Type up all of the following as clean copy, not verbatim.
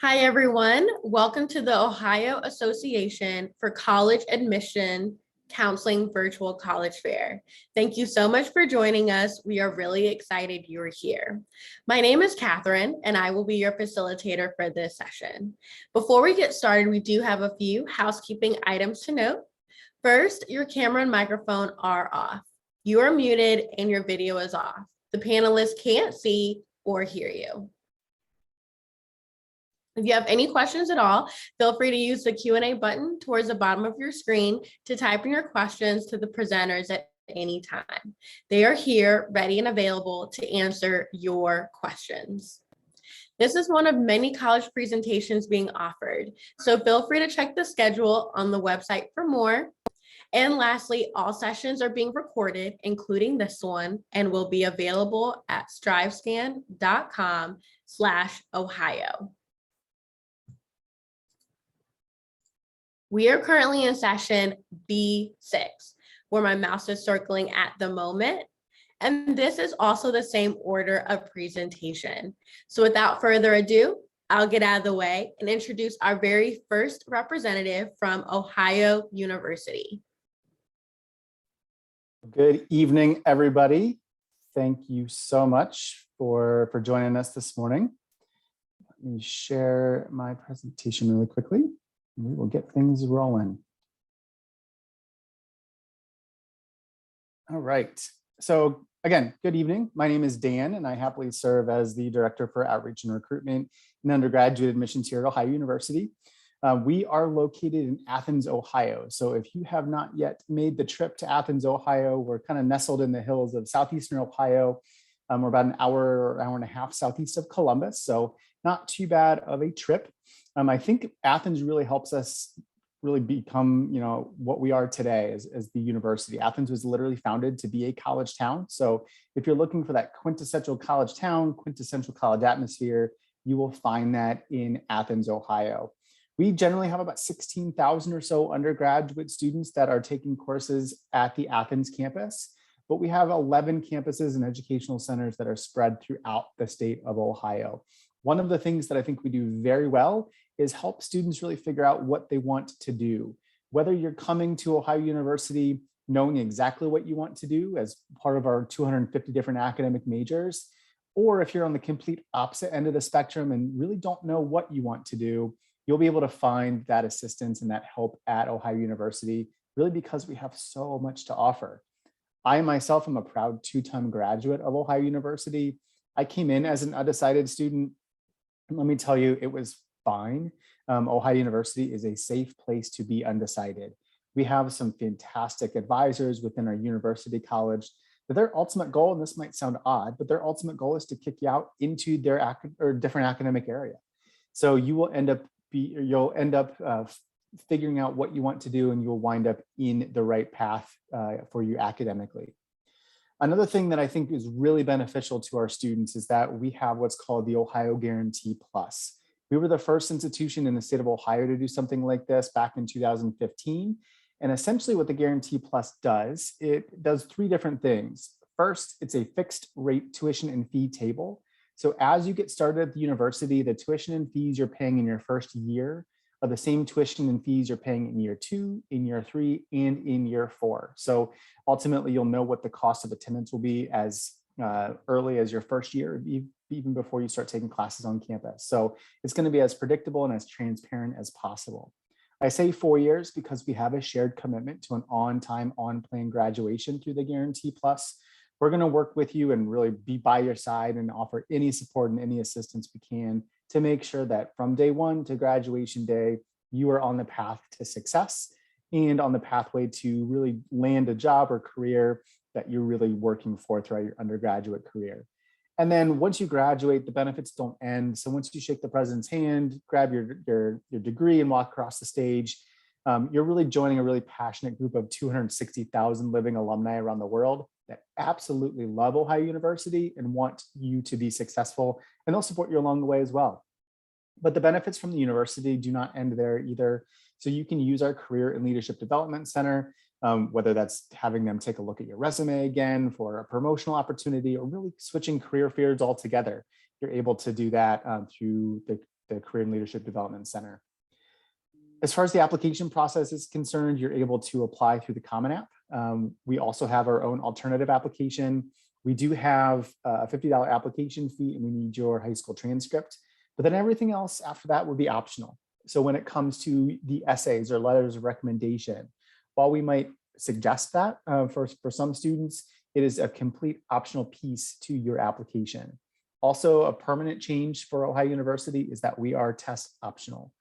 Hi, everyone. Welcome to the Ohio Association for College Admission Counseling Virtual College Fair. Thank you so much for joining us. We are really excited you're here. My name is Catherine, and I will be your facilitator for this session. Before we get started, we do have a few housekeeping items to note. First, your camera and microphone are off. You are muted and your video is off. The panelists can't see or hear you. If you have any questions at all, feel free to use the Q&A button towards the bottom of your screen to type in your questions to the presenters at any time. They are here, ready and available to answer your questions. This is one of many college presentations being offered, so feel free to check the schedule on the website for more. And lastly, all sessions are being recorded, including this one, and will be available at strivescan.com/Ohio. We are currently in session B6, where my mouse is circling at the moment. And this is also the same order of presentation. So without further ado, I'll get out of the way and introduce our very first representative from Ohio University. Good evening, everybody. Thank you so much for joining us this morning. Let me share my presentation really quickly. We will get things rolling. All right. So again, good evening. My name is Dan, and I happily serve as the Director for Outreach and Recruitment and Undergraduate Admissions here at Ohio University. We are located in Athens, Ohio. So if you have not yet made the trip to Athens, Ohio, we're kind of nestled in the hills of southeastern Ohio. We're about an hour or hour and a half southeast of Columbus. So not too bad of a trip. I think Athens really helps us really become, what we are today as the university. Athens was literally founded to be a college town. So if you're looking for that quintessential college town, quintessential college atmosphere, you will find that in Athens, Ohio. We generally have about 16,000 or so undergraduate students that are taking courses at the Athens campus, but we have 11 campuses and educational centers that are spread throughout the state of Ohio. One of the things that I think we do very well is help students really figure out what they want to do. Whether you're coming to Ohio University knowing exactly what you want to do as part of our 250 different academic majors, or if you're on the complete opposite end of the spectrum and really don't know what you want to do, you'll be able to find that assistance and that help at Ohio University, really because we have so much to offer. I myself am a proud two-time graduate of Ohio University. I came in as an undecided student, and let me tell you, it was fine. Ohio University is a safe place to be undecided. We have some fantastic advisors within our university college, but their ultimate goal, and this might sound odd, but their ultimate goal is to kick you out into their different academic area. So you will end up figuring out what you want to do, and you'll wind up in the right path for you academically. Another thing that I think is really beneficial to our students is that we have what's called the Ohio Guarantee Plus. We were the first institution in the state of Ohio to do something like this back in 2015. And essentially what the Guarantee Plus does, it does three different things. First, it's a fixed rate tuition and fee table. So as you get started at the university, the tuition and fees you're paying in your first year are the same tuition and fees you're paying in year 2, in year 3, and in year 4. So ultimately, you'll know what the cost of attendance will be as early as your first year, even before you start taking classes on campus. So it's going to be as predictable and as transparent as possible. I say 4 years because we have a shared commitment to an on-time, on-plan graduation through the Guarantee Plus. We're going to work with you and really be by your side and offer any support and any assistance we can to make sure that from day one to graduation day, you are on the path to success and on the pathway to really land a job or career that you're really working for throughout your undergraduate career. And then once you graduate, the benefits don't end. So once you shake the president's hand, grab your degree and walk across the stage, you're really joining a really passionate group of 260,000 living alumni around the world that absolutely love Ohio University and want you to be successful, and they'll support you along the way as well. But the benefits from the university do not end there either. So you can use our Career and Leadership Development Center, whether that's having them take a look at your resume again for a promotional opportunity or really switching career fields altogether. You're able to do that through the the Career and Leadership Development Center. As far as the application process is concerned, you're able to apply through the Common App. We also have our own alternative application. We do have a $50 application fee, and we need your high school transcript, but then everything else after that would be optional. So when it comes to the essays or letters of recommendation, while we might suggest that for some students, it is a complete optional piece to your application. Also, a permanent change for Ohio University is that we are test optional.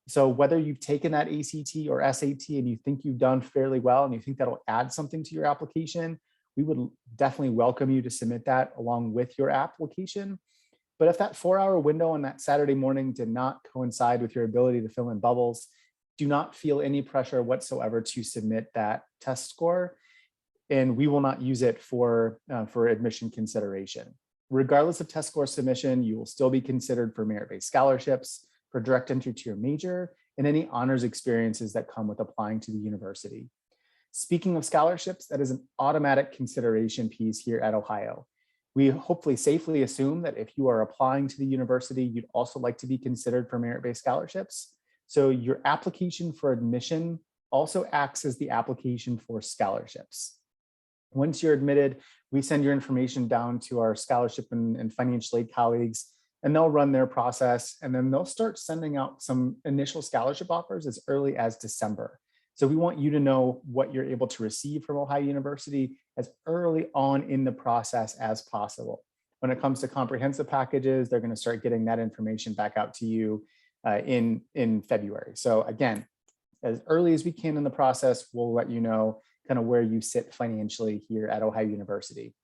So whether you've taken that ACT or SAT and you think you've done fairly well and you think that'll add something to your application, we would definitely welcome you to submit that along with your application. But if that 4-hour window on that Saturday morning did not coincide with your ability to fill in bubbles, do not feel any pressure whatsoever to submit that test score, and we will not use it for admission consideration. Regardless of test score submission, you will still be considered for merit-based scholarships, for direct entry to your major, and any honors experiences that come with applying to the university. Speaking of scholarships, that is an automatic consideration piece here at Ohio. We hopefully safely assume that if you are applying to the university, you'd also like to be considered for merit-based scholarships. So your application for admission also acts as the application for scholarships. Once you're admitted, we send your information down to our scholarship and financial aid colleagues, and they'll run their process, and then they'll start sending out some initial scholarship offers as early as December. So we want you to know what you're able to receive from Ohio University as early on in the process as possible. When it comes to comprehensive packages, they're going to start getting that information back out to you in February. So again, as early as we can in the process, we'll let you know kind of where you sit financially here at Ohio University.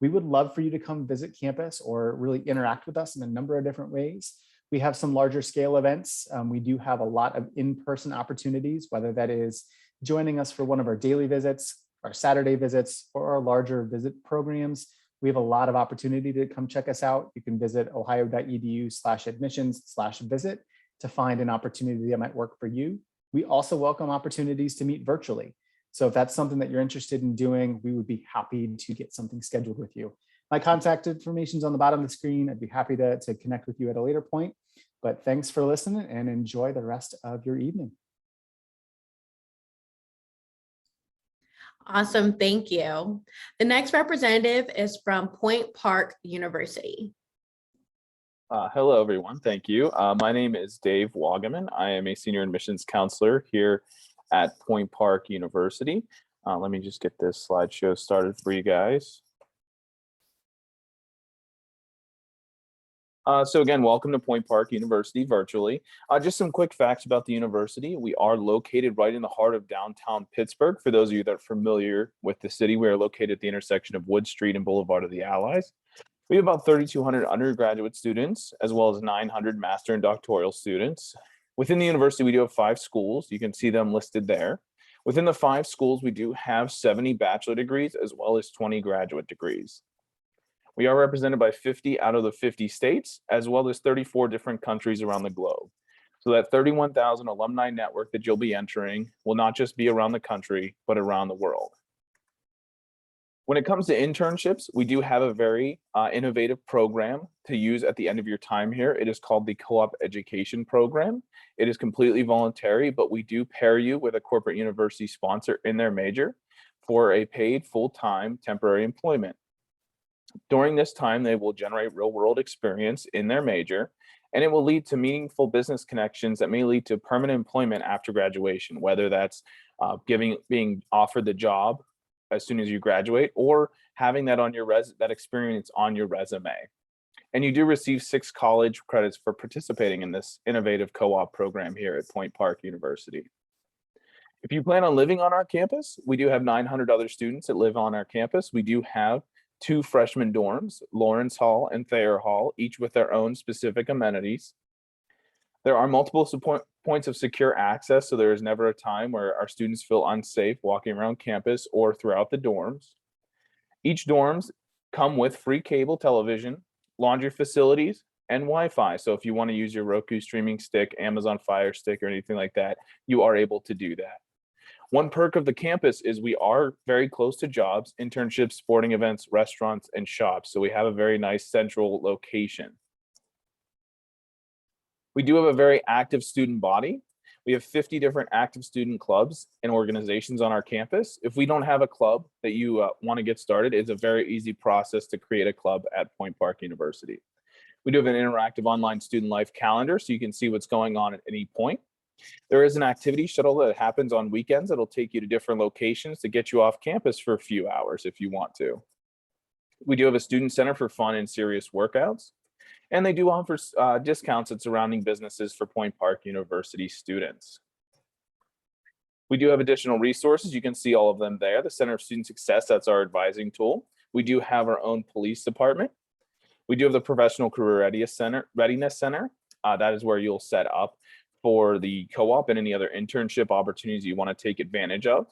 We would love for you to come visit campus or really interact with us in a number of different ways. We have some larger scale events. We do have a lot of in-person opportunities, whether that is joining us for one of our daily visits, our Saturday visits, or our larger visit programs. We have a lot of opportunity to come check us out. You can visit ohio.edu/admissions/visit to find an opportunity that might work for you. We also welcome opportunities to meet virtually. So if that's something that you're interested in doing, we would be happy to get something scheduled with you. My contact information is on the bottom of the screen. I'd be happy to connect with you at a later point. But thanks for listening and enjoy the rest of your evening. Awesome, thank you. The next representative is from Point Park University. Hello, everyone. Thank you. My name is Dave Wagaman. I am a senior admissions counselor here at Point Park University. Let me just get this slideshow started for you guys. So again, welcome to Point Park University virtually. Just some quick facts about the university. We are located right in the heart of downtown Pittsburgh. For those of you that are familiar with the city, we are located at the intersection of Wood Street and Boulevard of the Allies. We have about 3,200 undergraduate students, as well as 900 master and doctoral students. Within the university, we do have 5 schools. You can see them listed there. Within the 5 schools, we do have 70 bachelor degrees, as well as 20 graduate degrees. We are represented by 50 out of the 50 states, as well as 34 different countries around the globe. So that 31,000 alumni network that you'll be entering will not just be around the country, but around the world. When it comes to internships, we do have a very innovative program to use at the end of your time here. It is called the Co-op Education Program. It is completely voluntary, but we do pair you with a corporate university sponsor in their major for a paid full-time temporary employment. During this time, they will generate real-world experience in their major, and it will lead to meaningful business connections that may lead to permanent employment after graduation, whether that's being offered the job as soon as you graduate, or having that on your that experience on your resume. And you do receive 6 college credits for participating in this innovative co-op program here at Point Park University. If you plan on living on our campus, we do have 900 other students that live on our campus. We do have 2 freshman dorms, Lawrence Hall and Thayer Hall, each with their own specific amenities. There are multiple points of secure access, so there is never a time where our students feel unsafe walking around campus or throughout the dorms. Each dorms come with free cable television, laundry facilities, and Wi-Fi. So if you want to use your Roku streaming stick, Amazon Fire Stick, or anything like that, you are able to do that. One perk of the campus is we are very close to jobs, internships, sporting events, restaurants, and shops. So we have a very nice central location. We do have a very active student body. We have 50 different active student clubs and organizations on our campus. If we don't have a club that you want to get started, it's a very easy process to create a club at Point Park University. We do have an interactive online student life calendar, so you can see what's going on at any point. There is an activity shuttle that happens on weekends that'll take you to different locations to get you off campus for a few hours if you want to. We do have a student center for fun and serious workouts. And they do offer discounts at surrounding businesses for Point Park University students. We do have additional resources. You can see all of them there. The Center of Student Success, that's our advising tool. We do have our own police department. We do have the Professional Career Readiness Center. That is where you'll set up for the co-op and any other internship opportunities you want to take advantage of.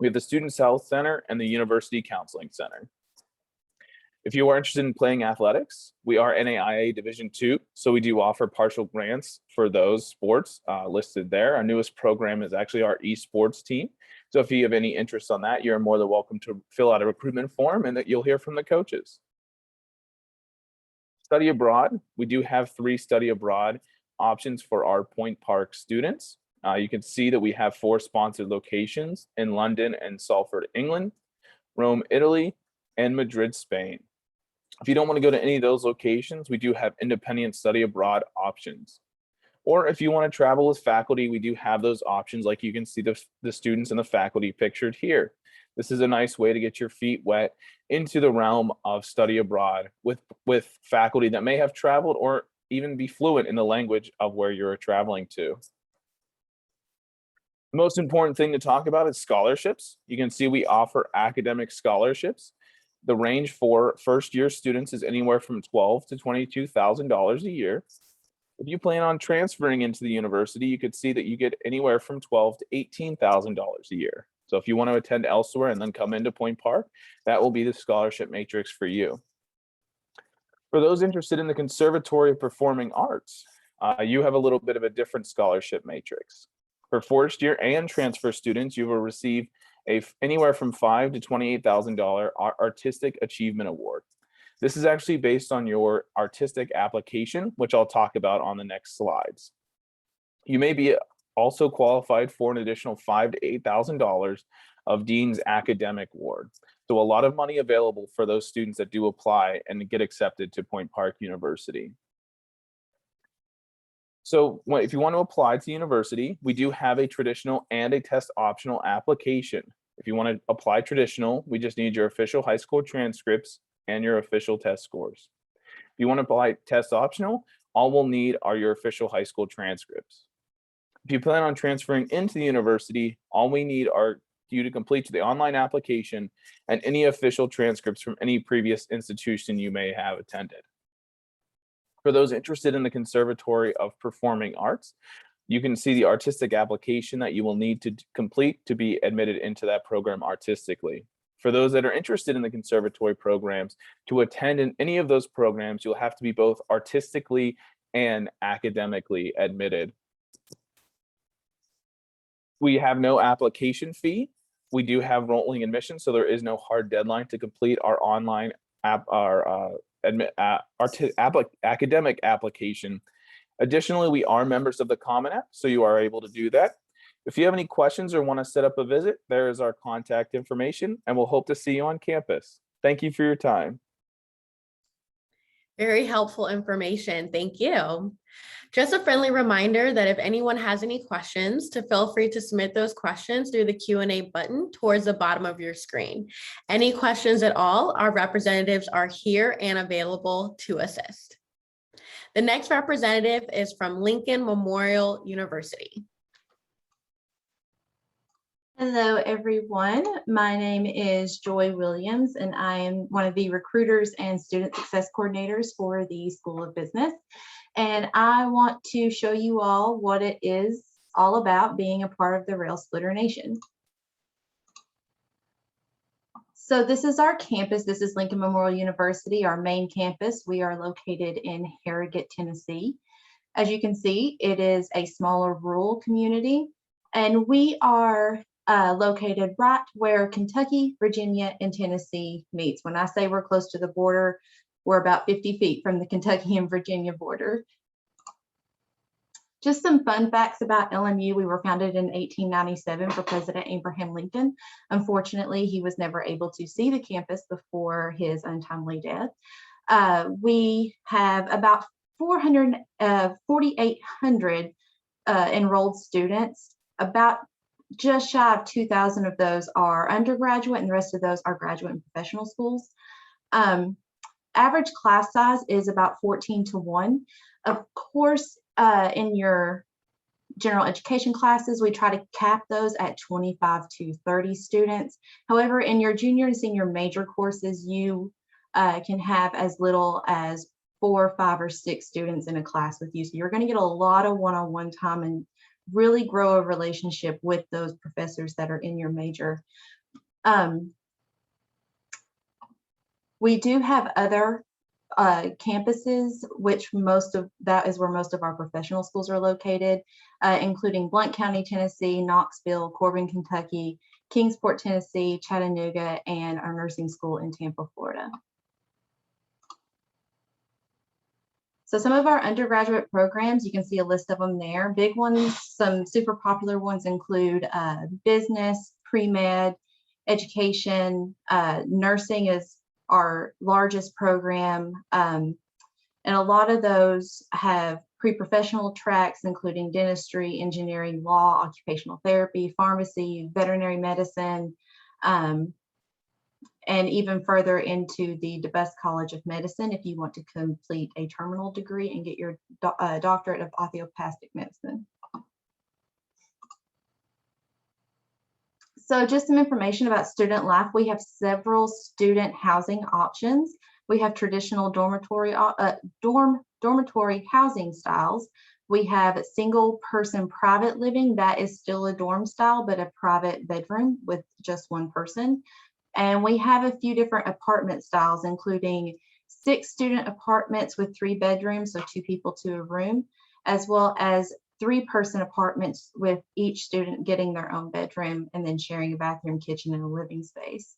We have the Student Health Center and the University Counseling Center. If you are interested in playing athletics, we are NAIA Division II, so we do offer partial grants for those sports listed there. Our newest program is actually our esports team. So if you have any interest on that, you're more than welcome to fill out a recruitment form and that you'll hear from the coaches. Study abroad, we do have 3 study abroad options for our Point Park students. You can see that we have 4 sponsored locations in London and Salford, England, Rome, Italy, and Madrid, Spain. If you don't want to go to any of those locations, we do have independent study abroad options. Or if you want to travel with faculty, we do have those options, like you can see the students and the faculty pictured here. This is a nice way to get your feet wet into the realm of study abroad with faculty that may have traveled or even be fluent in the language of where you're traveling to. The most important thing to talk about is scholarships. You can see we offer academic scholarships. The range for first-year students is anywhere from $12,000 to $22,000 a year. If you plan on transferring into the university, you could see that you get anywhere from $12,000 to $18,000 a year. So if you want to attend elsewhere and then come into Point Park, that will be the scholarship matrix for you. For those interested in the Conservatory of Performing Arts, you have a little bit of a different scholarship matrix. For first-year and transfer students, you will receive anywhere from $5,000 to $28,000 Artistic Achievement Award. This is actually based on your artistic application, which I'll talk about on the next slides. You may be also qualified for an additional $5,000 to $8,000 of Dean's Academic Award. So a lot of money available for those students that do apply and get accepted to Point Park University. So if you want to apply to the university, we do have a traditional and a test optional application. If you want to apply traditional, we just need your official high school transcripts and your official test scores. If you want to apply test optional, all we'll need are your official high school transcripts. If you plan on transferring into the university, all we need are you to complete the online application and any official transcripts from any previous institution you may have attended. For those interested in the Conservatory of Performing Arts, you can see the artistic application that you will need to complete to be admitted into that program artistically. For those that are interested in the conservatory programs, to attend in any of those programs, you'll have to be both artistically and academically admitted. We have no application fee. We do have rolling admission, so there is no hard deadline to complete our online academic application. Additionally, we are members of the Common App, so you are able to do that. If you have any questions or want to set up a visit, there is our contact information, and we'll hope to see you on campus. Thank you for your time. Very helpful information. Thank you. Just a friendly reminder that if anyone has any questions, to feel free to submit those questions through the Q&A button towards the bottom of your screen. Any questions at all, our representatives are here and available to assist. The next representative is from Lincoln Memorial University. Hello, everyone. My name is Joy Williams, and I am one of the recruiters and student success coordinators for the School of Business. And I want to show you all what it is all about being a part of the Rail Splitter Nation. So this is our campus. This is Lincoln Memorial University, our main campus. We are located in Harrogate, Tennessee. As you can see, it is a smaller rural community, and we are located right where Kentucky, Virginia, and Tennessee meets. When I say we're close to the border, we're about 50 feet from the Kentucky and Virginia border. Just some fun facts about LMU. We were founded in 1897 for President Abraham Lincoln. Unfortunately, he was never able to see the campus before his untimely death. We have about 4,800 enrolled students. About just shy of 2,000 of those are undergraduate, and the rest of those are graduate and professional schools. Average class size is about 14:1. Of course, in your general education classes, we try to cap those at 25 to 30 students. However, in your junior and senior major courses, you can have as little as 4, 5, or 6 students in a class with you. So you're going to get a lot of one-on-one time and really grow a relationship with those professors that are in your major. We do have other campuses, which that is where most of our professional schools are located, including Blount County, Tennessee, Knoxville, Corbin, Kentucky, Kingsport, Tennessee, Chattanooga, and our nursing school in Tampa, Florida. So some of our undergraduate programs, you can see a list of them there. Big ones, some super popular ones include business, pre-med, education, nursing is our largest program. And a lot of those have pre-professional tracks, including dentistry, engineering, law, occupational therapy, pharmacy, veterinary medicine, and even further into the DeBusk College of Medicine if you want to complete a terminal degree and get your doctorate of osteopathic medicine. So just some information about student life. We have several student housing options. We have traditional dormitory housing styles. We have single person private living. That is still a dorm style, but a private bedroom with just one person. And we have a few different apartment styles, including 6 student apartments with 3 bedrooms, so 2 people to a room, as well as 3-person apartments with each student getting their own bedroom and then sharing a bathroom, kitchen, and a living space.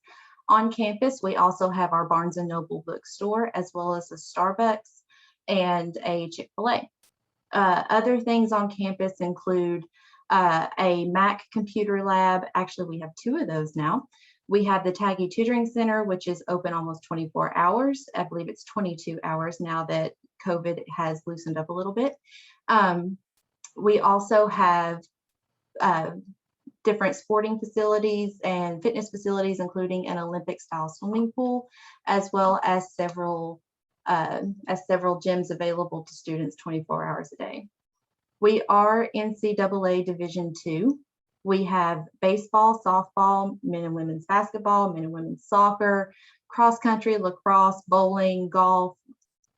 On campus, we also have our Barnes & Noble bookstore, as well as a Starbucks and a Chick-fil-A. Other things on campus include a Mac computer lab. Actually, we have 2 of those now. We have the Taggy Tutoring Center, which is open almost 24 hours. I believe it's 22 hours now that COVID has loosened up a little bit. We also have different sporting facilities and fitness facilities, including an Olympic-style swimming pool, as well as several gyms available to students 24 hours a day. We are NCAA Division II. We have baseball, softball, men and women's basketball, men and women's soccer, cross country, lacrosse, bowling, golf,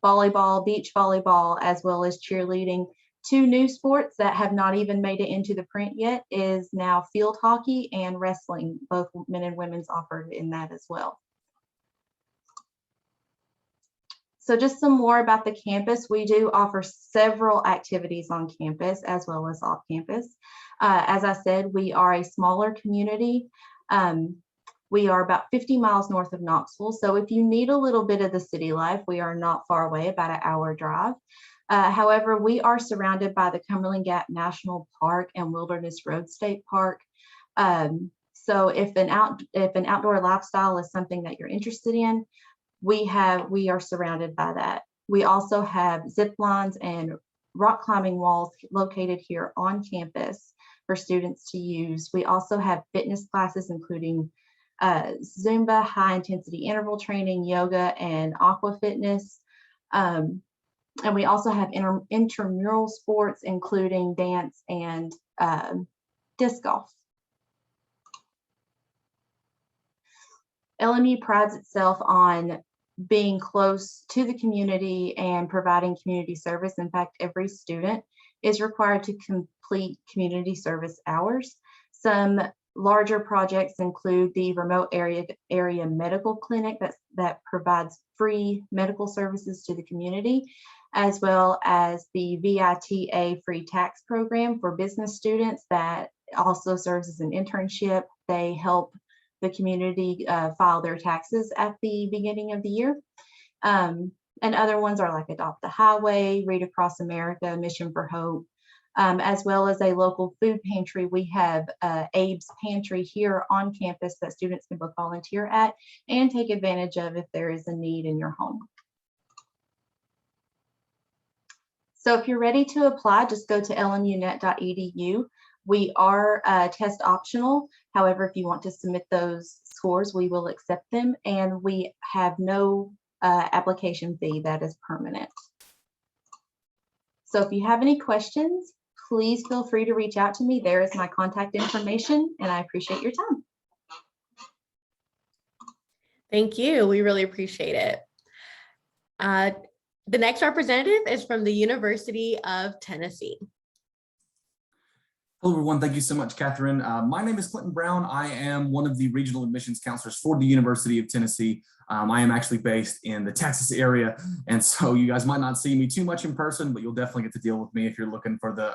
volleyball, beach volleyball, as well as cheerleading. 2 new sports that have not even made it into the print yet is now field hockey and wrestling, both men and women's offered in that as well. So just some more about the campus. We do offer several activities on campus as well as off campus. As I said, we are a smaller community. We are about 50 miles north of Knoxville. So if you need a little bit of the city life, we are not far away, about an hour drive. However, we are surrounded by the Cumberland Gap National Park and Wilderness Road State Park. So if an outdoor lifestyle is something that you're interested in, we are surrounded by that. We also have zip lines and rock climbing walls located here on campus for students to use. We also have fitness classes, including Zumba, high intensity interval training, yoga, and aqua fitness. And we also have intramural sports, including dance and disc golf. LMU prides itself on being close to the community and providing community service. In fact, every student is required to complete community service hours. Some larger projects include the remote area medical clinic that provides free medical services to the community, as well as the VITA free tax program for business students that also serves as an internship. They help the community file their taxes at the beginning of the year. And other ones are like Adopt a Highway, Read Across America, Mission for Hope, as well as a local food pantry. We have Abe's Pantry here on campus that students can book volunteer at and take advantage of if there is a need in your home. So if you're ready to apply, just go to lmunet.edu. We are test optional. However, if you want to submit those scores, we will accept them, and we have no application fee that is permanent. So if you have any questions, please feel free to reach out to me. There is my contact information, and I appreciate your time. Thank you. We really appreciate it. The next representative is from the University of Tennessee. Hello, everyone. Thank you so much, Catherine. My name is Clinton Brown. I am one of the regional admissions counselors for the University of Tennessee. I am actually based in the Texas area, and so you guys might not see me too much in person, but you'll definitely get to deal with me if you're looking for the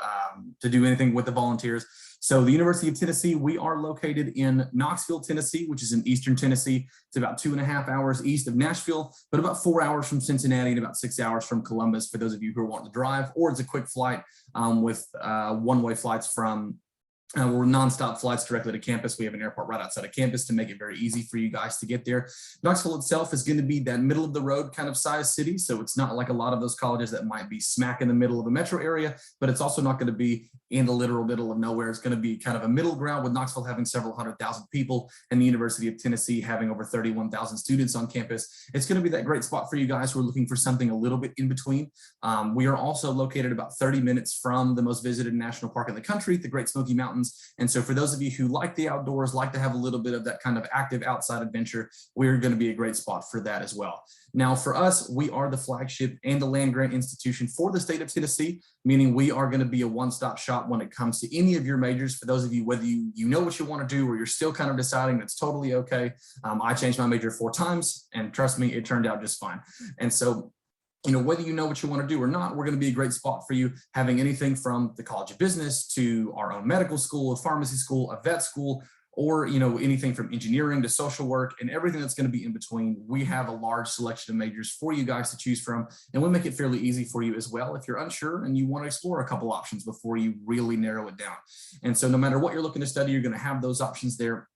to do anything with the volunteers. So the University of Tennessee, we are located in Knoxville, Tennessee, which is in eastern Tennessee. It's about 2.5 hours east of Nashville, but about 4 hours from Cincinnati and about 6 hours from Columbus for those of you who are wanting to drive, or it's a quick flight with one-way flights from we're nonstop flights directly to campus. We have an airport right outside of campus to make it very easy for you guys to get there. Knoxville itself is going to be that middle of the road kind of size city. So it's not like a lot of those colleges that might be smack in the middle of a metro area, but it's also not going to be in the literal middle of nowhere. It's going to be kind of a middle ground, with Knoxville having several 100,000 people and the University of Tennessee having over 31,000 students on campus. It's going to be that great spot for you guys who are looking for something a little bit in between. We are also located about 30 minutes from the most visited national park in the country, the Great Smoky Mountains. And so for those of you who like the outdoors, like to have a little bit of that kind of active outside adventure, we're going to be a great spot for that as well. Now, for us, we are the flagship and the land grant institution for the state of Tennessee, meaning we are going to be a one-stop shop when it comes to any of your majors. For those of you, whether you know what you want to do or you're still kind of deciding, that's totally okay. I changed my major 4 times, and trust me, it turned out just fine. And so, you know, whether you know what you want to do or not, we're going to be a great spot for you, having anything from the College of Business to our own medical school, a pharmacy school, a vet school, or, you know, anything from engineering to social work and everything that's going to be in between. We have a large selection of majors for you guys to choose from, and we make it fairly easy for you as well if you're unsure and you want to explore a couple options before you really narrow it down. And so no matter what you're looking to study, you're going to have those options there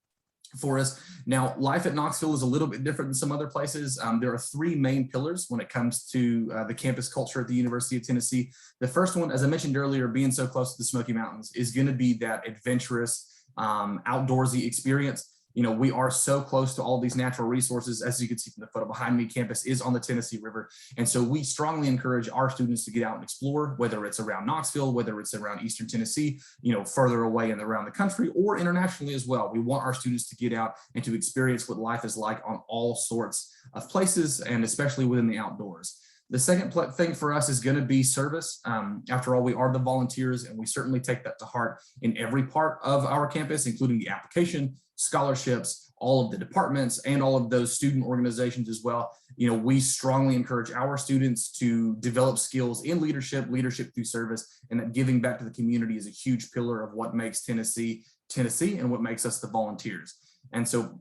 for us. Now, life at Knoxville is a little bit different than some other places. There are 3 main pillars when it comes to the campus culture at the University of Tennessee. The first one, as I mentioned earlier, being so close to the Smoky Mountains, is going to be that adventurous, outdoorsy experience. You know, we are so close to all these natural resources. As you can see from the photo behind me, campus is on the Tennessee River. And so we strongly encourage our students to get out and explore, whether it's around Knoxville, whether it's around Eastern Tennessee, you know, further away and around the country, or internationally as well. We want our students to get out and to experience what life is like on all sorts of places, and especially within the outdoors. The second thing for us is going to be service. After all, we are the volunteers, and we certainly take that to heart in every part of our campus, including the application, scholarships, all of the departments, and all of those student organizations as well. You know, we strongly encourage our students to develop skills in leadership through service, and that giving back to the community is a huge pillar of what makes Tennessee, and what makes us the volunteers. And so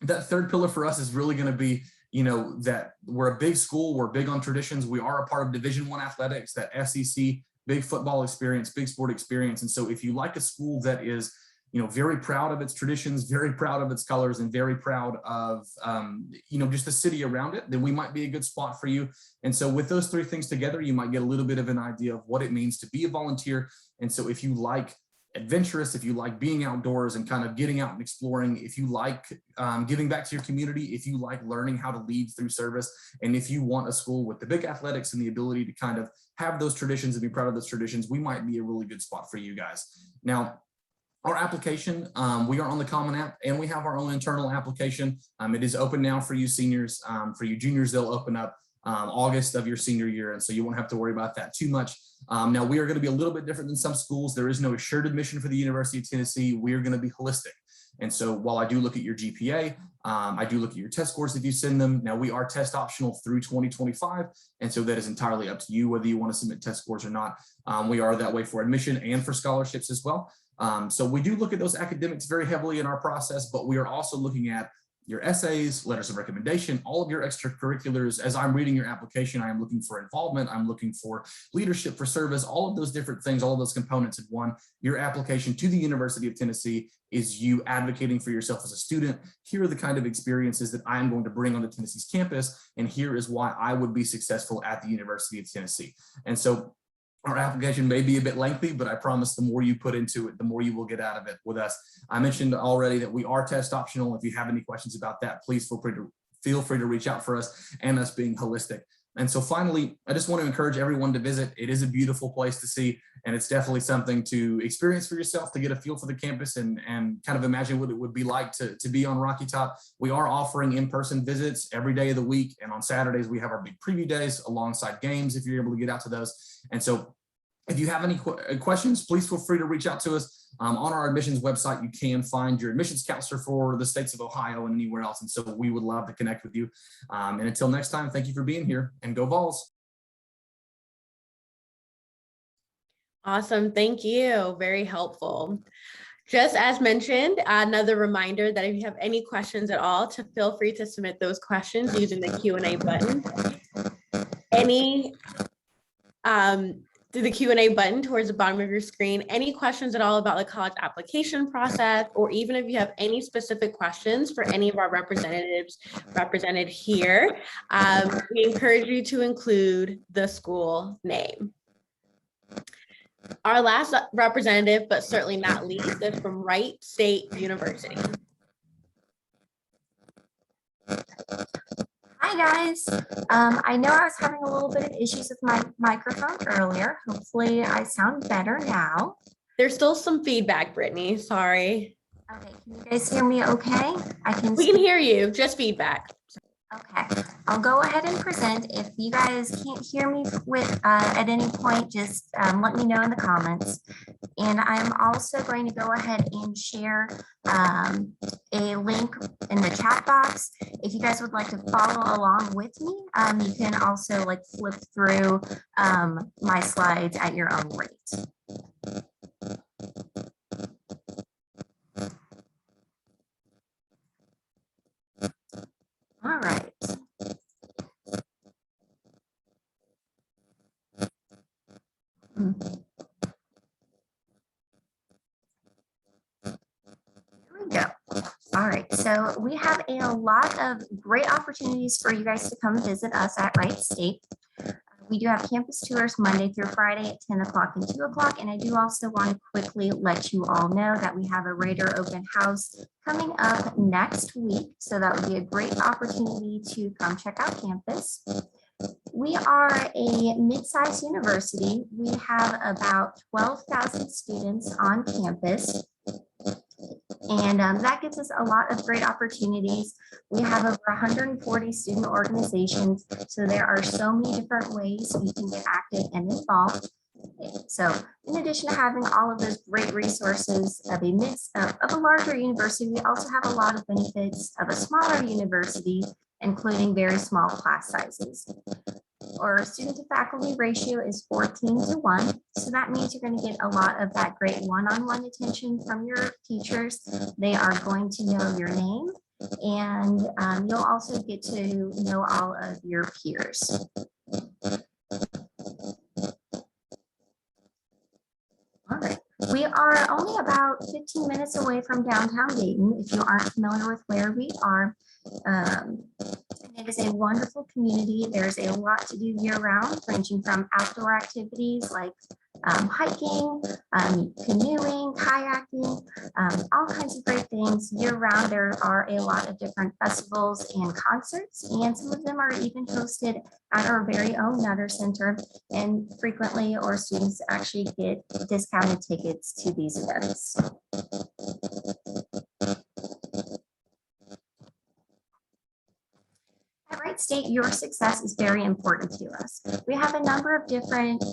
that third pillar for us is really going to be, you know, that we're a big school, we're big on traditions, we are a part of Division I athletics, that SEC, big football experience, big sport experience. And so if you like a school that is, you know, very proud of its traditions, very proud of its colors, and very proud of, you know, just the city around it, then we might be a good spot for you. And so with those 3 things together, you might get a little bit of an idea of what it means to be a volunteer. And so if you like adventurous, if you like being outdoors and kind of getting out and exploring, if you like giving back to your community, if you like learning how to lead through service, and if you want a school with the big athletics and the ability to kind of have those traditions and be proud of those traditions, we might be a really good spot for you guys. Now, our application, we are on the Common App, and we have our own internal application. It is open now for you seniors. For you juniors, they'll open up August of your senior year, and so you won't have to worry about that too much. Now, we are going to be a little bit different than some schools. There is no assured admission for the University of Tennessee. We are going to be holistic. And so while I do look at your GPA, I do look at your test scores if you send them. Now, we are test optional through 2025, and so that is entirely up to you whether you want to submit test scores or not. We are that way for admission and for scholarships as well. So we do look at those academics very heavily in our process, but we are also looking at your essays, letters of recommendation, all of your extracurriculars. As I'm reading your application, I am looking for involvement. I'm looking for leadership for service, all of those different things, all of those components in one. Your application to the University of Tennessee is you advocating for yourself as a student. Here are the kind of experiences that I am going to bring onto Tennessee's campus, and here is why I would be successful at the University of Tennessee. And so our application may be a bit lengthy, but I promise the more you put into it, the more you will get out of it with us. I mentioned already that we are test optional. If you have any questions about that, please feel free to reach out for us and us being holistic. And so finally, I just want to encourage everyone to visit. It is a beautiful place to see, and it's definitely something to experience for yourself, to get a feel for the campus and kind of imagine what it would be like to be on Rocky Top. We are offering in-person visits every day of the week, and on Saturdays, we have our big preview days alongside games if you're able to get out to those. And so if you have any questions, please feel free to reach out to us. On our admissions website, you can find your admissions counselor for the states of Ohio and anywhere else. And so we would love to connect with you. And until next time, thank you for being here, and go Vols. Awesome. Thank you. Very helpful. Just as mentioned, another reminder that if you have any questions at all, to feel free to submit those questions using the Q&A button. Through the Q&A button towards the bottom of your screen. Any questions at all about the college application process, or even if you have any specific questions for any of our representatives represented here, we encourage you to include the school name. Our last representative, but certainly not least, is from Wright State University. Hi guys, I know I was having a little bit of issues with my microphone earlier. Hopefully I sound better now. There's still some feedback, Brittany, sorry. Okay, can you guys hear me okay? We can hear you, just feedback. Okay, I'll go ahead and present. If you guys can't hear me at any point, just let me know in the comments. And I'm also going to go ahead and share a link in the chat box. If you guys would like to follow along with me, you can also flip through my slides at your own rate. All right. Here we go. All right, so we have a lot of great opportunities for you guys to come visit us at Wright State. We do have campus tours Monday through Friday at 10 o'clock and 2 o'clock. And I do also want to quickly let you all know that we have a Raider open house coming up next week. So that would be a great opportunity to come check out campus. We are a mid-sized university. We have about 12,000 students on campus. And that gives us a lot of great opportunities. We have over 140 student organizations, so there are so many different ways you can get active and involved. So in addition to having all of those great resources of a larger university, we also have a lot of benefits of a smaller university, including very small class sizes. Our student to faculty ratio is 14:1. So that means you're going to get a lot of that great one-on-one attention from your teachers. They are going to know your name, and you'll also get to know all of your peers. All right. We are only about 15 minutes away from downtown Dayton, if you aren't familiar with where we are. It is a wonderful community. There's a lot to do year round, ranging from outdoor activities like hiking, canoeing, kayaking, all kinds of great things year round. There are a lot of different festivals and concerts, and some of them are even hosted at our very own Nutter Center. And frequently our students actually get discounted tickets to these events. At Wright State, your success is very important to us. We have a number of different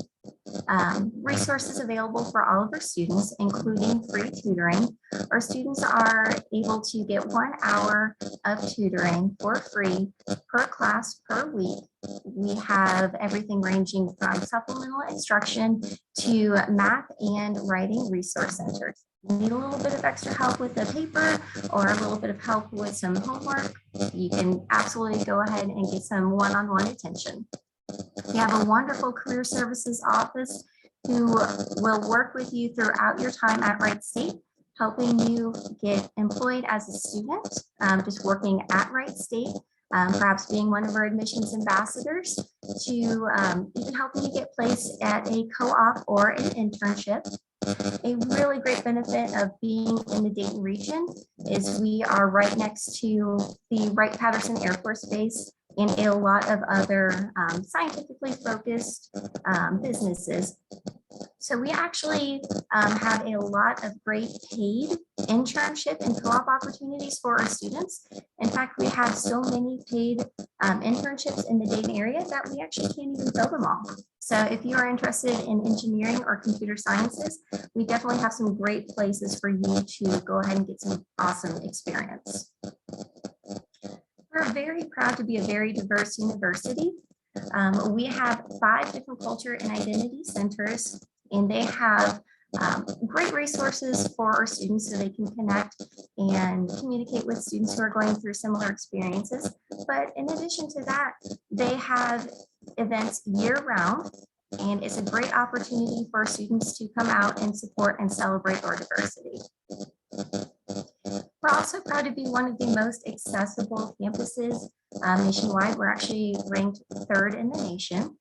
resources available for all of our students, including free tutoring. Our students are able to get 1 hour of tutoring for free per class per week. We have everything ranging from supplemental instruction to math and writing resource centers. need a little bit of extra help with the paper or a little bit of help with some homework, you can absolutely go ahead and get some one-on-one attention. We have a wonderful career services office who will work with you throughout your time at Wright State, helping you get employed as a student, just working at Wright State, perhaps being one of our admissions ambassadors, to even helping you get placed at a co-op or an internship. A really great benefit of being in the Dayton region is we are right next to the Wright-Patterson Air Force Base and a lot of other scientifically focused businesses. So we actually have a lot of great paid internship and co-op opportunities for our students. In fact, we have so many paid internships in the Dayton area that we actually can't even fill them all. So if you are interested in engineering or computer sciences, we definitely have some great places for you to go ahead and get some awesome experience. We're very proud to be a very diverse university. We have 5 different culture and identity centers, and they have great resources for our students so they can connect and communicate with students who are going through similar experiences. But in addition to that, they have events year-round, and it's a great opportunity for students to come out and support and celebrate our diversity. We're also proud to be one of the most accessible campuses nationwide. We're actually ranked 3rd in the nation.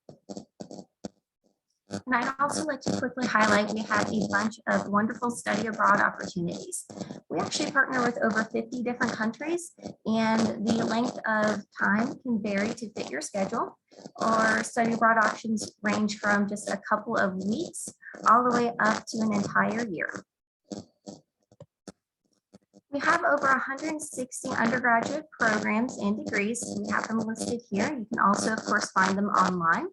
And I'd also like to quickly highlight, we have a bunch of wonderful study abroad opportunities. We actually partner with over 50 different countries, and the length of time can vary to fit your schedule. Our study abroad options range from just a couple of weeks all the way up to an entire year. We have over 160 undergraduate programs and degrees. We have them listed here. You can also, of course, find them online.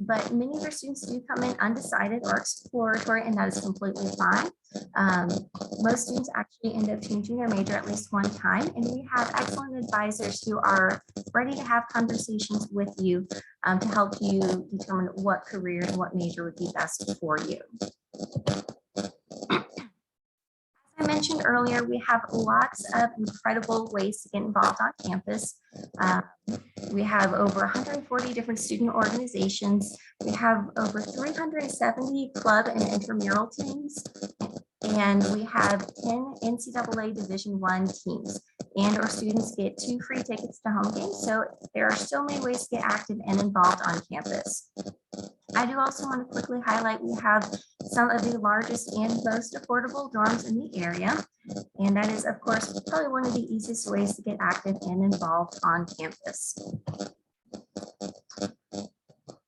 But many of our students do come in undecided or exploratory, and that is completely fine. Most students actually end up changing their major at least one time, and we have excellent advisors who are ready to have conversations with you to help you determine what career and what major would be best for you. I mentioned earlier, we have lots of incredible ways to get involved on campus. We have over 140 different student organizations. We have over 370 club and intramural teams. And we have 10 NCAA Division I teams. And our students get 2 free tickets to home games. So there are so many ways to get active and involved on campus. I do also want to quickly highlight, we have some of the largest and most affordable dorms in the area. And that is, of course, probably one of the easiest ways to get active and involved on campus.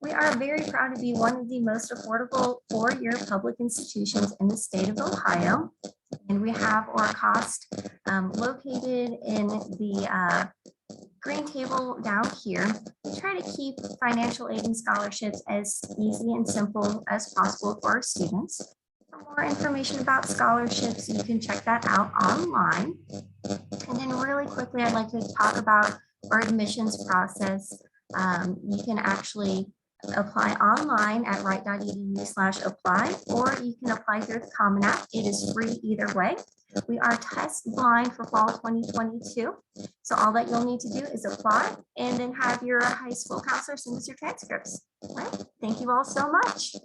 We are very proud to be one of the most affordable 4-year public institutions in the state of Ohio. And we have OACAC located in the green table down here. We try to keep financial aid and scholarships as easy and simple as possible for our students. For more information about scholarships, you can check that out online. And then really quickly, I'd like to talk about our admissions process. You can actually apply online at wright.edu/apply, or you can apply through the Common App. It is free either way. We are test blind for fall 2022. So all that you'll need to do is apply and then have your high school counselor send us your transcripts. All right. Thank you all so much.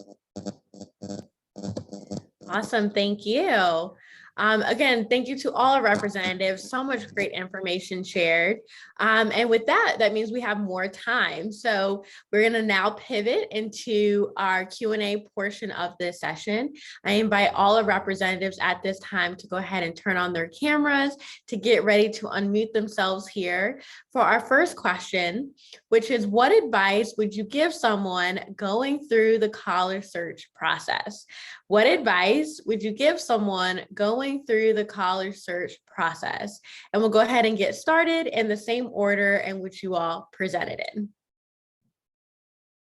Awesome, thank you. Again, thank you to all our representatives. So much great information shared. And with that, that means we have more time. So we're going to now pivot into our Q&A portion of this session. I invite all our representatives at this time to go ahead and turn on their cameras to get ready to unmute themselves here for our first question, which is, what advice would you give someone going through the college search process? What advice would you give someone going through the college search process? And we'll go ahead and get started in the same order in which you all presented in.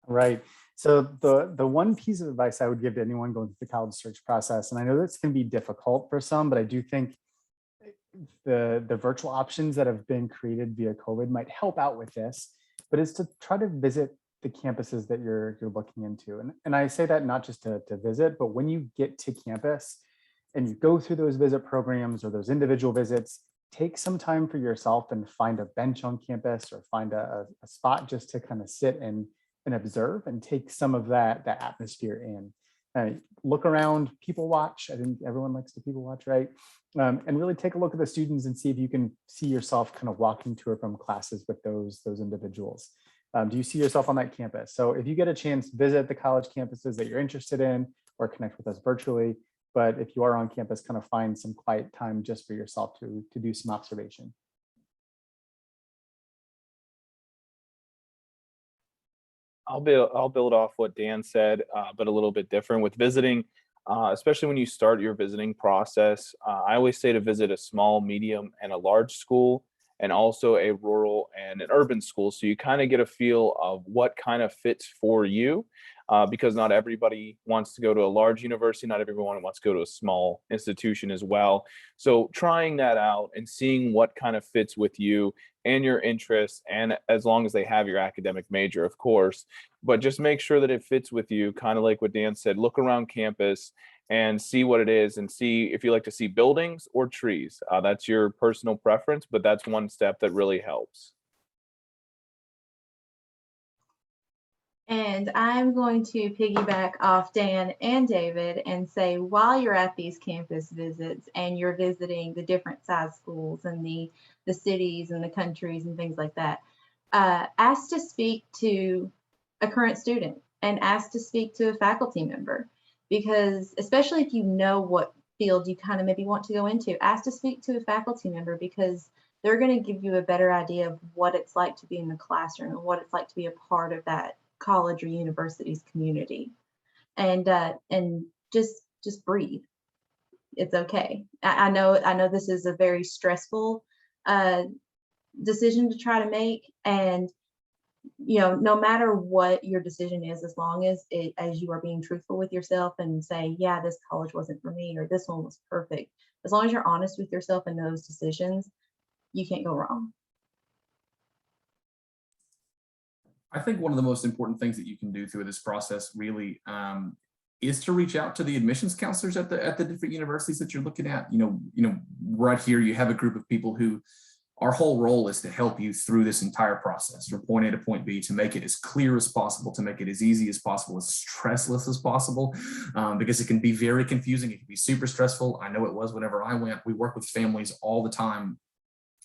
Right. So the one piece of advice I would give to anyone going through the college search process, and I know this can be difficult for some, but I do think the virtual options that have been created via COVID might help out with this, but is to try to visit the campuses that you're looking into. And I say that not just to visit, but when you get to campus, and you go through those visit programs or those individual visits, take some time for yourself and find a bench on campus or find a spot just to kind of sit and observe and take some of that atmosphere in. Look around, people watch. I think everyone likes to people watch, right? And really take a look at the students and see if you can see yourself kind of walking to or from classes with those individuals. Do you see yourself on that campus? So if you get a chance, visit the college campuses that you're interested in or connect with us virtually. But if you are on campus, kind of find some quiet time just for yourself to do some observation. I'll build off what Dan said, but a little bit different with visiting, especially when you start your visiting process. I always say to visit a small, medium, and a large school, and also a rural and an urban school. So you kind of get a feel of what kind of fits for you, because not everybody wants to go to a large university. Not everyone wants to go to a small institution as well. So trying that out and seeing what kind of fits with you and your interests, and as long as they have your academic major, of course, but just make sure that it fits with you, kind of like what Dan said. Look around campus and see what it is, and see if you like to see buildings or trees. That's your personal preference, but that's one step that really helps. And I'm going to piggyback off Dan and David and say, while you're at these campus visits and you're visiting the different size schools and the cities and the countries and things like that, ask to speak to a current student and ask to speak to a faculty member, because especially if you know what field you kind of maybe want to go into, ask to speak to a faculty member, because they're going to give you a better idea of what it's like to be in the classroom and what it's like to be a part of that college or university's community. And just breathe. It's okay. I know this is a very stressful decision to try to make, and no matter what your decision is, as long as you are being truthful with yourself and say, yeah, this college wasn't for me or this one was perfect, as long as you're honest with yourself in those decisions, you can't go wrong. I think one of the most important things that you can do through this process really is to reach out to the admissions counselors at the different universities that you're looking at. Right here, you have a group of people who, our whole role is to help you through this entire process from point A to point B, to make it as clear as possible, to make it as easy as possible, as stressless as possible, because it can be very confusing. It can be super stressful. I know it was whenever I went. We work with families all the time.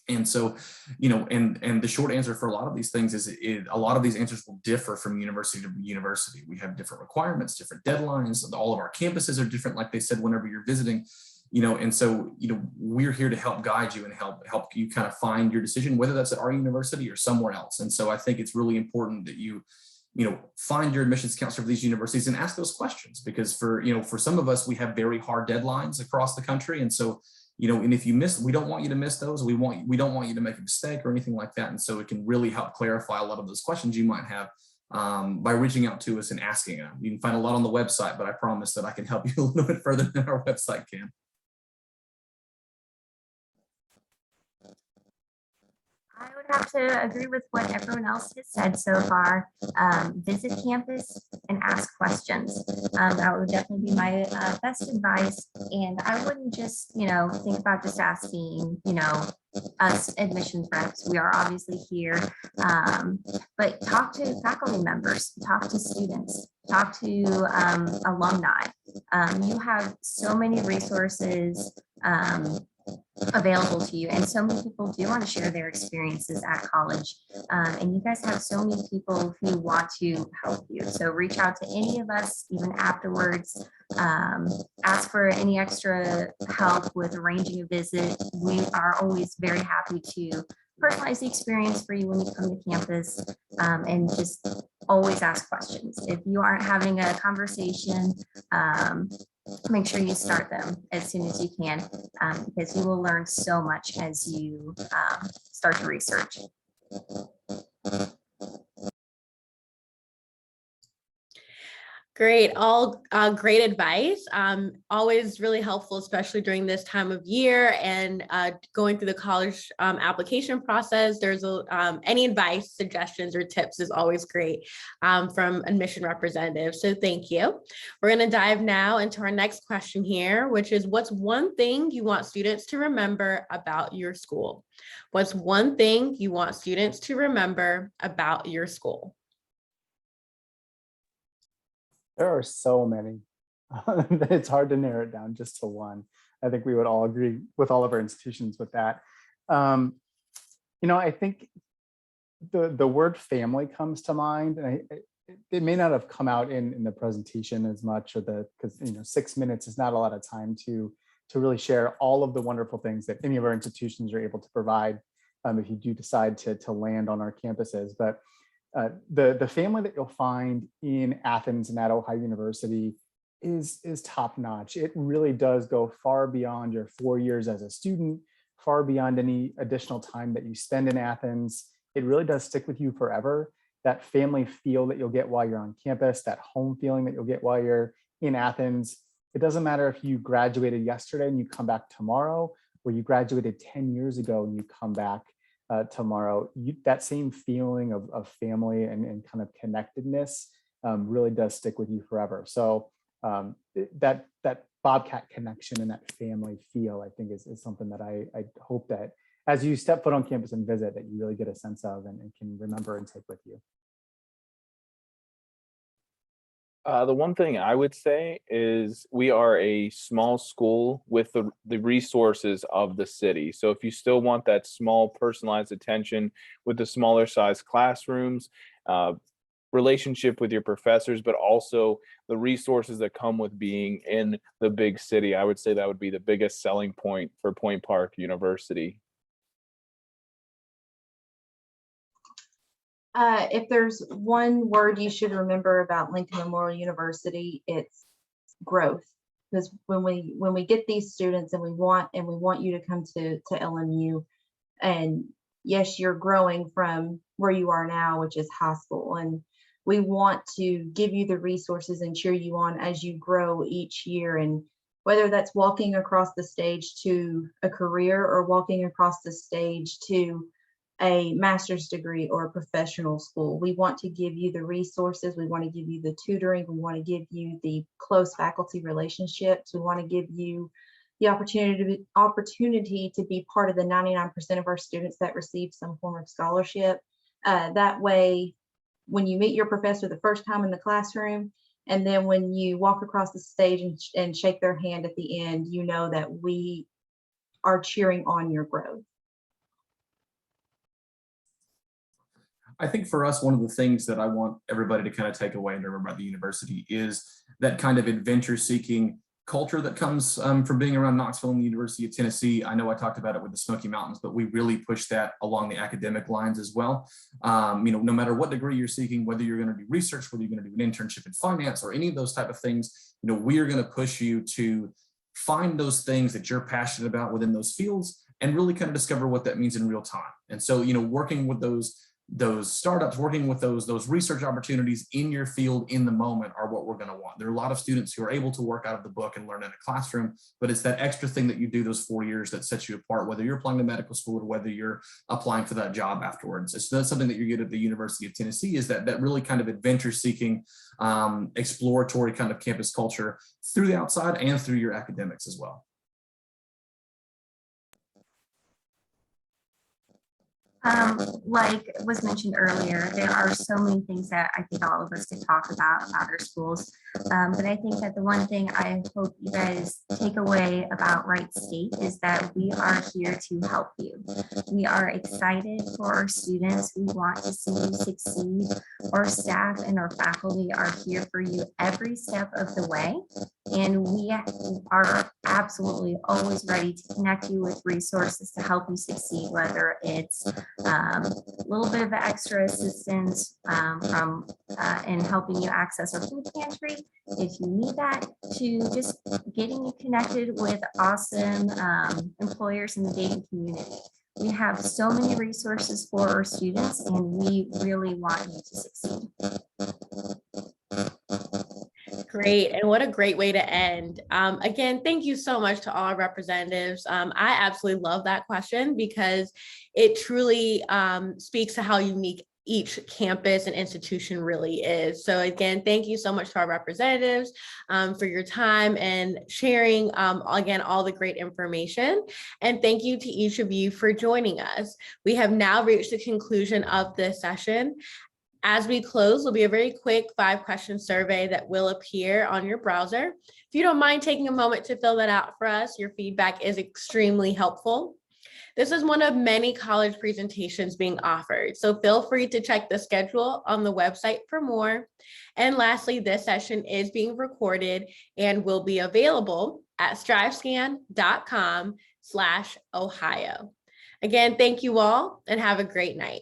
And so, and the short answer for a lot of these things is a lot of these answers will differ from university to university. We have different requirements, different deadlines. All of our campuses are different, like they said, whenever you're visiting, and so, we're here to help guide you and help you kind of find your decision, whether that's at our university or somewhere else. And so I think it's really important that you find your admissions counselor for these universities and ask those questions, because for some of us, we have very hard deadlines across the country. And so, and if you miss, we don't want you to miss those. We don't want you to make a mistake or anything like that. And so it can really help clarify a lot of those questions you might have by reaching out to us and asking them. You can find a lot on the website, but I promise that I can help you a little bit further than our website can. I would have to agree with what everyone else has said so far. Visit campus and ask questions. That would definitely be my best advice. And I wouldn't just, think about just asking, us admissions reps. We are obviously here, but talk to faculty members, talk to students, talk to alumni. You have so many resources available to you, and so many people do want to share their experiences at college, and you guys have so many people who want to help you. So reach out to any of us even afterwards. Ask for any extra help with arranging a visit. We are always very happy to personalize the experience for you when you come to campus, and just always ask questions. If you aren't having a conversation, make sure you start them as soon as you can, because you will learn so much as you start to research. Great, all great advice. Always really helpful, especially during this time of year and going through the college application process. There's any advice, suggestions, or tips is always great from admission representatives. So thank you. We're going to dive now into our next question here, which is, what's one thing you want students to remember about your school? What's one thing you want students to remember about your school? There are so many that it's hard to narrow it down just to one. I think we would all agree with all of our institutions with that. I think the word family comes to mind, and it may not have come out in the presentation as much, or because 6 minutes is not a lot of time to really share all of the wonderful things that any of our institutions are able to provide if you do decide to land on our campuses. But the family that you'll find in Athens and at Ohio University is top notch. It really does go far beyond your 4 years as a student, far beyond any additional time that you spend in Athens. It really does stick with you forever. That family feel that you'll get while you're on campus, that home feeling that you'll get while you're in Athens. It doesn't matter if you graduated yesterday and you come back tomorrow, or you graduated 10 years ago and you come back tomorrow. That same feeling of family and kind of connectedness really does stick with you forever. So that Bobcat connection and that family feel, I think, is something that I hope that as you step foot on campus and visit, that you really get a sense of and can remember and take with you. The one thing I would say is we are a small school with the resources of the city. So if you still want that small personalized attention with the smaller size classrooms, relationship with your professors, but also the resources that come with being in the big city, I would say that would be the biggest selling point for Point Park University. If there's one word you should remember about Lincoln Memorial University, it's growth. Because when we get these students and we want you to come to LMU, and yes, you're growing from where you are now, which is high school, and we want to give you the resources and cheer you on as you grow each year. And whether that's walking across the stage to a career or walking across the stage to a master's degree or a professional school, we want to give you the resources. We want to give you the tutoring. We want to give you the close faculty relationships. We want to give you the opportunity to be part of the 99% of our students that receive some form of scholarship. That way, when you meet your professor the first time in the classroom, and then when you walk across the stage and shake their hand at the end, you know that we are cheering on your growth. I think for us, one of the things that I want everybody to kind of take away and remember about the university is that kind of adventure-seeking culture that comes from being around Knoxville and the University of Tennessee. I know I talked about it with the Smoky Mountains, but we really push that along the academic lines as well. No matter what degree you're seeking, whether you're going to do research, whether you're going to do an internship in finance or any of those type of things, we are going to push you to find those things that you're passionate about within those fields and really kind of discover what that means in real time. And so, working with those startups, working with those research opportunities in your field in the moment are what we're going to want. There are a lot of students who are able to work out of the book and learn in a classroom, but it's that extra thing that you do those 4 years that sets you apart, whether you're applying to medical school or whether you're applying for that job afterwards. So that's something that you get at the University of Tennessee, is that really kind of adventure-seeking, exploratory kind of campus culture through the outside and through your academics as well. Like was mentioned earlier, there are so many things that I think all of us could talk about our schools. But I think that the one thing I hope you guys take away about Wright State is that we are here to help you. We are excited for our students. We want to see you succeed. Our staff and our faculty are here for you every step of the way. And we are absolutely always ready to connect you with resources to help you succeed, whether it's a little bit of extra assistance in helping you access our food pantry, if you need that, to just getting you connected with awesome employers in the Dayton community. We have so many resources for our students, and we really want you to succeed. Great. And what a great way to end. Again, thank you so much to all our representatives. I absolutely love that question because it truly speaks to how unique each campus and institution really is. So again, thank you so much to our representatives for your time and sharing, again, all the great information. And thank you to each of you for joining us. We have now reached the conclusion of this session. As we close, there'll be a very quick 5-question survey that will appear on your browser. If you don't mind taking a moment to fill that out for us, your feedback is extremely helpful. This is one of many college presentations being offered, so feel free to check the schedule on the website for more. And lastly, this session is being recorded and will be available at strivescan.com/Ohio. Again, thank you all and have a great night.